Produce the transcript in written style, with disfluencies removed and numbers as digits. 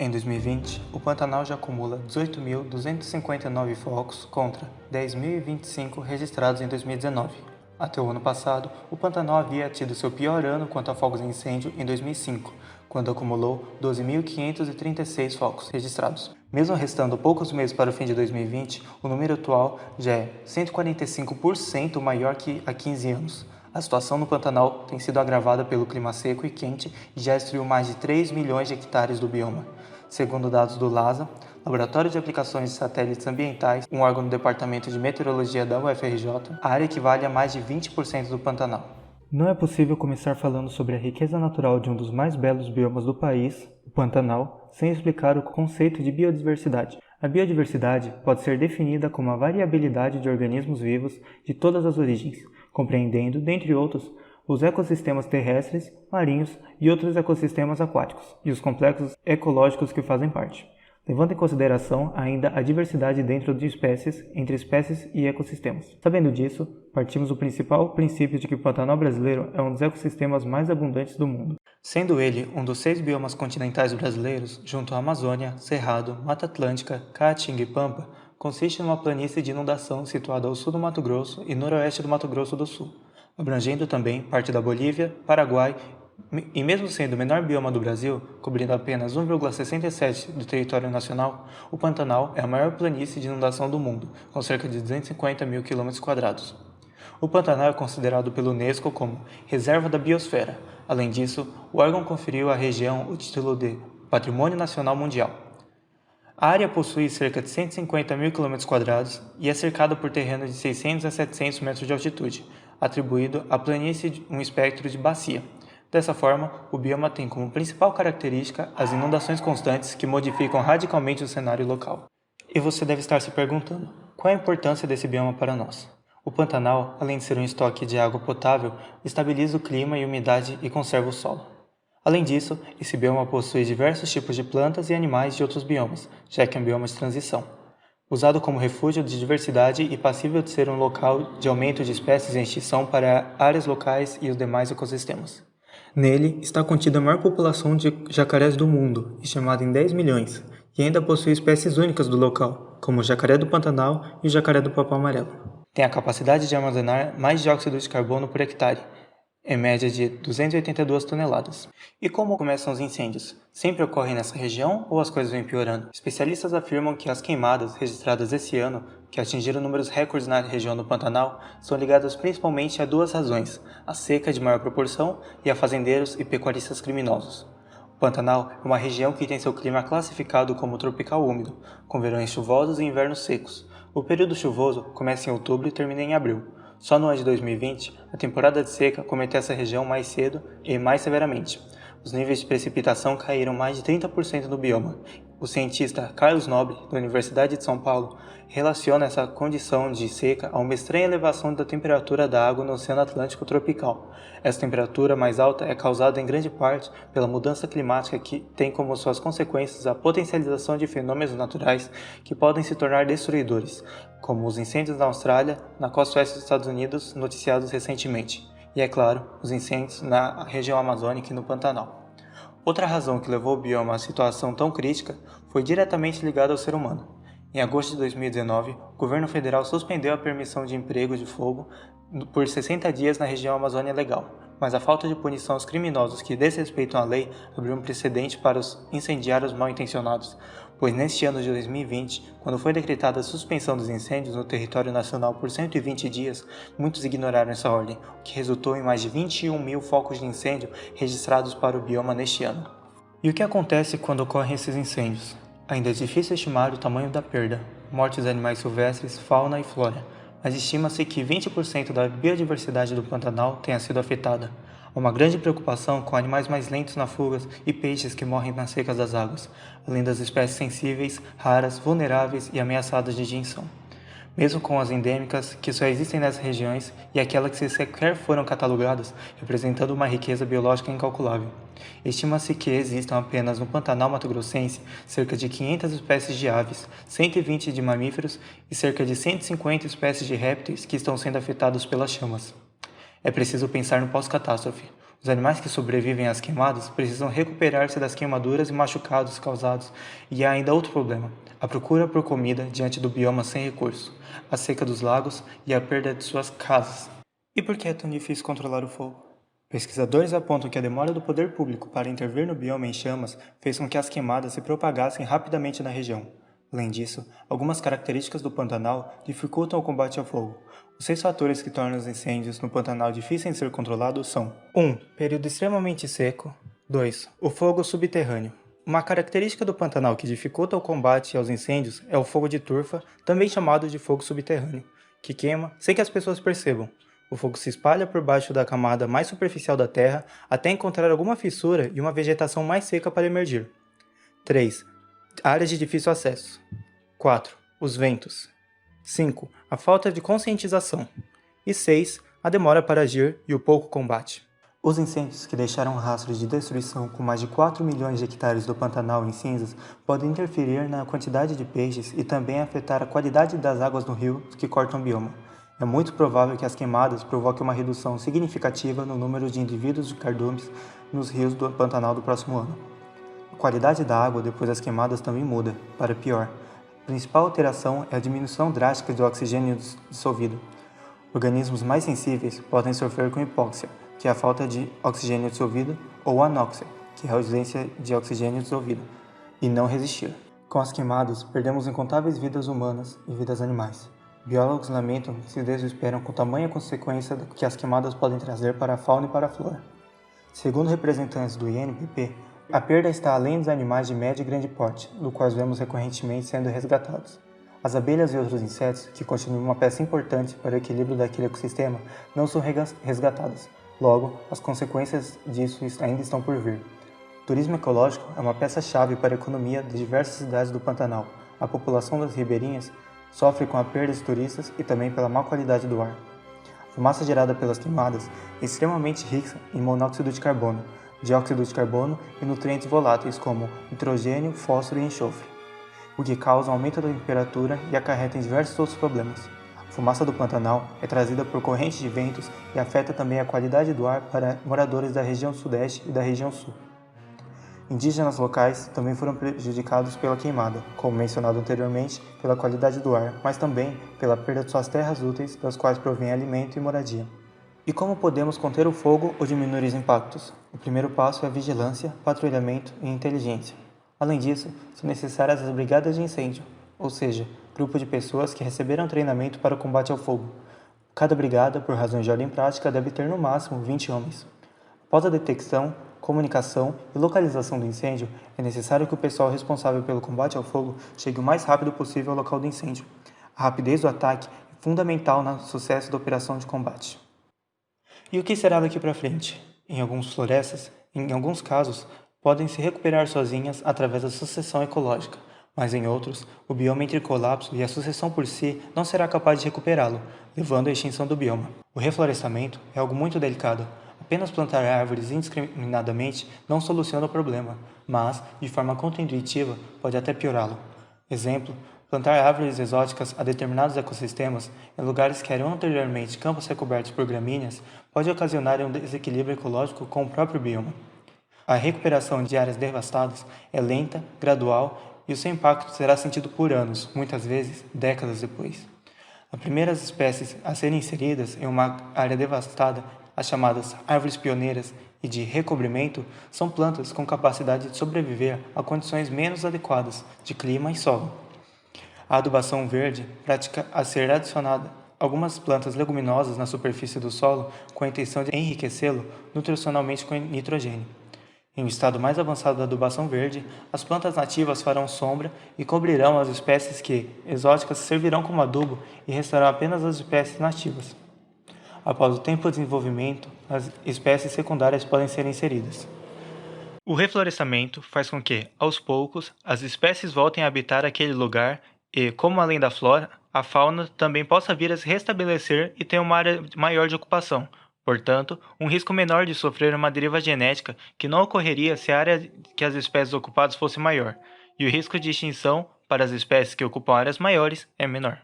Em 2020, o Pantanal já acumula 18.259 focos contra 10.025 registrados em 2019. Até o ano passado, o Pantanal havia tido seu pior ano quanto a focos de incêndio em 2005, quando acumulou 12.536 focos registrados. Mesmo restando poucos meses para o fim de 2020, o número atual já é 145% maior que há 15 anos. A situação no Pantanal tem sido agravada pelo clima seco e quente e já destruiu mais de 3 milhões de hectares do bioma. Segundo dados do LASA, Laboratório de Aplicações de Satélites Ambientais, um órgão do Departamento de Meteorologia da UFRJ, a área equivale a mais de 20% do Pantanal. Não é possível começar falando sobre a riqueza natural de um dos mais belos biomas do país, o Pantanal, sem explicar o conceito de biodiversidade. A biodiversidade pode ser definida como a variabilidade de organismos vivos de todas as origens, compreendendo, dentre outros, os ecossistemas terrestres, marinhos e outros ecossistemas aquáticos, e os complexos ecológicos que fazem parte, levando em consideração ainda a diversidade dentro de espécies, entre espécies e ecossistemas. Sabendo disso, partimos do principal princípio de que o Pantanal brasileiro é um dos ecossistemas mais abundantes do mundo. Sendo ele um dos 6 biomas continentais brasileiros, junto à Amazônia, Cerrado, Mata Atlântica, Caatinga e Pampa, consiste numa planície de inundação situada ao sul do Mato Grosso e noroeste do Mato Grosso do Sul, abrangendo também parte da Bolívia, Paraguai e mesmo sendo o menor bioma do Brasil, cobrindo apenas 1,67% do território nacional, o Pantanal é a maior planície de inundação do mundo, com cerca de 250 mil km². O Pantanal é considerado pela Unesco como Reserva da Biosfera. Além disso, o órgão conferiu à região o título de Patrimônio Nacional Mundial. A área possui cerca de 150 mil km² e é cercada por terreno de 600 a 700 metros de altitude, atribuído à planície um espectro de bacia. Dessa forma, o bioma tem como principal característica as inundações constantes que modificam radicalmente o cenário local. E você deve estar se perguntando, qual é a importância desse bioma para nós? O Pantanal, além de ser um estoque de água potável, estabiliza o clima e umidade e conserva o solo. Além disso, esse bioma possui diversos tipos de plantas e animais de outros biomas, já que é um bioma de transição. Usado como refúgio de diversidade e passível de ser um local de aumento de espécies em extinção para áreas locais e os demais ecossistemas. Nele está contida a maior população de jacarés do mundo, estimada em 10 milhões, e ainda possui espécies únicas do local, como o jacaré do Pantanal e o jacaré do Papo Amarelo. Tem a capacidade de armazenar mais dióxido de carbono por hectare, em média de 282 toneladas. E como começam os incêndios? Sempre ocorrem nessa região ou as coisas vêm piorando? Especialistas afirmam que as queimadas registradas esse ano, que atingiram números recordes na região do Pantanal, são ligadas principalmente a duas razões: a seca de maior proporção e a fazendeiros e pecuaristas criminosos. O Pantanal é uma região que tem seu clima classificado como tropical úmido, com verões chuvosos e invernos secos. O período chuvoso começa em outubro e termina em abril. Só no ano de 2020, a temporada de seca cometeu essa região mais cedo e mais severamente. Os níveis de precipitação caíram mais de 30% no bioma. O cientista Carlos Nobre, da Universidade de São Paulo, relaciona essa condição de seca a uma estranha elevação da temperatura da água no Oceano Atlântico tropical. Essa temperatura mais alta é causada em grande parte pela mudança climática que tem como suas consequências a potencialização de fenômenos naturais que podem se tornar destruidores, como os incêndios na Austrália, na costa oeste dos Estados Unidos, noticiados recentemente. E, é claro, os incêndios na região amazônica e no Pantanal. Outra razão que levou o bioma à situação tão crítica foi diretamente ligada ao ser humano. Em agosto de 2019, o governo federal suspendeu a permissão de emprego de fogo por 60 dias na região Amazônia Legal, mas a falta de punição aos criminosos que desrespeitam a lei abriu um precedente para os incendiários mal intencionados, pois neste ano de 2020, quando foi decretada a suspensão dos incêndios no território nacional por 120 dias, muitos ignoraram essa ordem, o que resultou em mais de 21 mil focos de incêndio registrados para o bioma neste ano. E o que acontece quando ocorrem esses incêndios? Ainda é difícil estimar o tamanho da perda, mortes de animais silvestres, fauna e flora, mas estima-se que 20% da biodiversidade do Pantanal tenha sido afetada. Há uma grande preocupação com animais mais lentos na fuga e peixes que morrem nas secas das águas, além das espécies sensíveis, raras, vulneráveis e ameaçadas de extinção. Mesmo com as endêmicas, que só existem nessas regiões, e aquelas que sequer foram catalogadas, representando uma riqueza biológica incalculável. Estima-se que existam apenas no Pantanal mato-grossense cerca de 500 espécies de aves, 120 de mamíferos e cerca de 150 espécies de répteis que estão sendo afetados pelas chamas. É preciso pensar no pós-catástrofe. Os animais que sobrevivem às queimadas precisam recuperar-se das queimaduras e machucados causados, e há ainda outro problema: a procura por comida diante do bioma sem recurso, a seca dos lagos e a perda de suas casas. E por que é tão difícil controlar o fogo? Pesquisadores apontam que a demora do poder público para intervir no bioma em chamas fez com que as queimadas se propagassem rapidamente na região. Além disso, algumas características do Pantanal dificultam o combate ao fogo. Os 6 fatores que tornam os incêndios no Pantanal difíceis de ser controlados são: 1. Período extremamente seco. 2. O fogo subterrâneo. Uma característica do Pantanal que dificulta o combate aos incêndios é o fogo de turfa, também chamado de fogo subterrâneo, que queima sem que as pessoas percebam. O fogo se espalha por baixo da camada mais superficial da terra até encontrar alguma fissura e uma vegetação mais seca para emergir. 3. Áreas de difícil acesso. 4. Os ventos. 5. A falta de conscientização. E 6. A demora para agir e o pouco combate. Os incêndios, que deixaram rastros de destruição com mais de 4 milhões de hectares do Pantanal em cinzas, podem interferir na quantidade de peixes e também afetar a qualidade das águas no rio que cortam o bioma. É muito provável que as queimadas provoquem uma redução significativa no número de indivíduos de cardumes nos rios do Pantanal do próximo ano. A qualidade da água depois das queimadas também muda, para pior. A principal alteração é a diminuição drástica do oxigênio dissolvido. Organismos mais sensíveis podem sofrer com hipóxia, que é a falta de oxigênio dissolvido, ou anóxia, que é a ausência de oxigênio dissolvido, e não resistir. Com as queimadas, perdemos incontáveis vidas humanas e vidas animais. Biólogos lamentam e se desesperam com tamanha consequência que as queimadas podem trazer para a fauna e para a flora. Segundo representantes do INPP, a perda está além dos animais de médio e grande porte, do quais vemos recorrentemente sendo resgatados. As abelhas e outros insetos, que constituem uma peça importante para o equilíbrio daquele ecossistema, não são resgatadas. Logo, as consequências disso ainda estão por vir. O turismo ecológico é uma peça-chave para a economia de diversas cidades do Pantanal. A população das ribeirinhas sofre com a perda de turistas e também pela má qualidade do ar. A fumaça gerada pelas queimadas é extremamente rica em monóxido de carbono, dióxido de carbono e nutrientes voláteis como nitrogênio, fósforo e enxofre, o que causa um aumento da temperatura e acarreta em diversos outros problemas. A fumaça do Pantanal é trazida por correntes de ventos e afeta também a qualidade do ar para moradores da região sudeste e da região sul. Indígenas locais também foram prejudicados pela queimada, como mencionado anteriormente, pela qualidade do ar, mas também pela perda de suas terras úteis, das quais provém alimento e moradia. E como podemos conter o fogo ou diminuir os impactos? O primeiro passo é a vigilância, patrulhamento e inteligência. Além disso, são necessárias as brigadas de incêndio, ou seja, grupo de pessoas que receberam treinamento para o combate ao fogo. Cada brigada, por razões de ordem prática, deve ter no máximo 20 homens. Após a detecção, comunicação e localização do incêndio, é necessário que o pessoal responsável pelo combate ao fogo chegue o mais rápido possível ao local do incêndio. A rapidez do ataque é fundamental no sucesso da operação de combate. E o que será daqui para frente? Em algumas florestas, em alguns casos, podem se recuperar sozinhas através da sucessão ecológica, mas em outros, o bioma entre colapso e a sucessão por si não será capaz de recuperá-lo, levando à extinção do bioma. O reflorestamento é algo muito delicado. Apenas plantar árvores indiscriminadamente não soluciona o problema, mas, de forma contraintuitiva, pode até piorá-lo. Exemplo, plantar árvores exóticas a determinados ecossistemas, em lugares que eram anteriormente campos recobertos por gramíneas, pode ocasionar um desequilíbrio ecológico com o próprio bioma. A recuperação de áreas devastadas é lenta, gradual e o seu impacto será sentido por anos, muitas vezes décadas depois. As primeiras espécies a serem inseridas em uma área devastada, as chamadas árvores pioneiras e de recobrimento, são plantas com capacidade de sobreviver a condições menos adequadas de clima e solo. A adubação verde pratica a ser adicionada algumas plantas leguminosas na superfície do solo com a intenção de enriquecê-lo nutricionalmente com nitrogênio. Em um estado mais avançado da adubação verde, as plantas nativas farão sombra e cobrirão as espécies que, exóticas, servirão como adubo e restarão apenas as espécies nativas. Após o tempo de desenvolvimento, as espécies secundárias podem ser inseridas. O reflorestamento faz com que, aos poucos, as espécies voltem a habitar aquele lugar e, como além da flora, a fauna também possa vir a se restabelecer e ter uma área maior de ocupação. Portanto, um risco menor de sofrer uma deriva genética que não ocorreria se a área que as espécies ocupadas fosse maior, e o risco de extinção para as espécies que ocupam áreas maiores é menor.